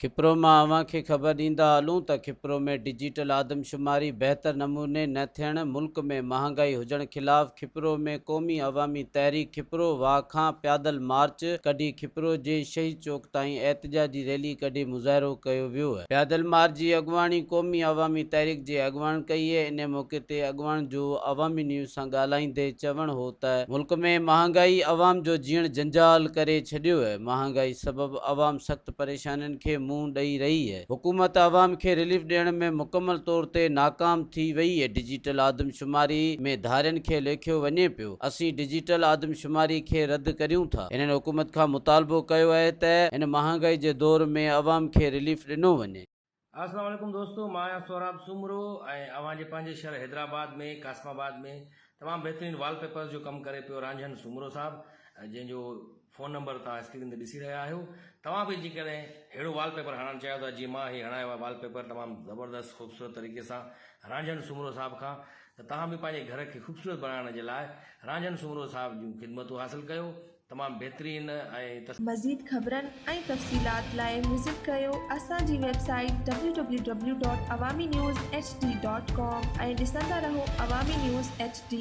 खिप्रो मां अव्हांखे ख़बर ॾींदा हलूं त खिप्रो में डिजिटल आदमशुमारी बहितर नमूने न थियण, मुल्क में महांगाई हुजण ख़िलाफ़ खिप्रो में क़ौमी अवामी तहरीक खिप्रो वाह खां पैदल मार्च कढी खिप्रो जे शहीद चौक ताईं एहतजाजी रैली कढी मुज़ाहिरो कयो वियो है। पैदल मार्च जी अॻुवाणी क़ौमी अवामी तहरीक जे अॻुवाण कई है। इन मौक़े ते अॻुवाण जो अवामी न्यूज़ सां ॻाल्हाईंदे चवण हो त मुल्क में महांगाई अवाम जो जीअण जंजाल करे छॾियो है। महांगाई सबबि अवाम सख़्त परेशानियुनि खे मुंहुं ॾेई रही है। हुकूमत अवाम खे रिलीफ ॾियण में मुकमल तौर ते नाकाम थी वई है। डिजिटल आदमशुमारी में धारियुनि खे लेखियो वञे पियो। असीं डिजिटल आदमशुमारी खे रद्द करियूं था। इन्हनि हुकूमत खां मुतालबो कयो है त इन महांगाई जे दौर में अवाम खे रिलीफ ॾिनो वञे। अस्सलाम वालेकुम दोस्तों, मां आहियां सोहराब सुमरो ऐं अव्हां जे पंहिंजे शहर हैदराबाद में कासमाबाद में तमामु बहितरीनु वॉलपेपर्स जो कमु करे पियो रांझन सुमरो साहब, जंहिंजो फ़ोन नंबर तव्हां स्क्रीन ते ॾिसी रहिया आहियो। तव्हां बि जेकॾहिं अहिड़ो वॉलपेपर हणणु चाहियो था जीअं मां हीउ हणायो आहे वॉलपेपर तमामु ज़बरदस्त ख़ूबसूरत तरीक़े सां रांझन सुमरो साहब खां, त तव्हां बि पंहिंजे घर खे ख़ूबसूरत बणाइण जे लाइ रांझन सुमरो साहब जूं ख़िदमतूं हासिलु कयो। तमामु बहितरीन ऐं मज़ीद ख़बरनि ऐं तफ़सीलात लाइ विज़िट कयो असांजी वेबसाइट www.awamiNewsHD.com ऐं ॾिसंदा रहो अवामी न्यूज़ HD।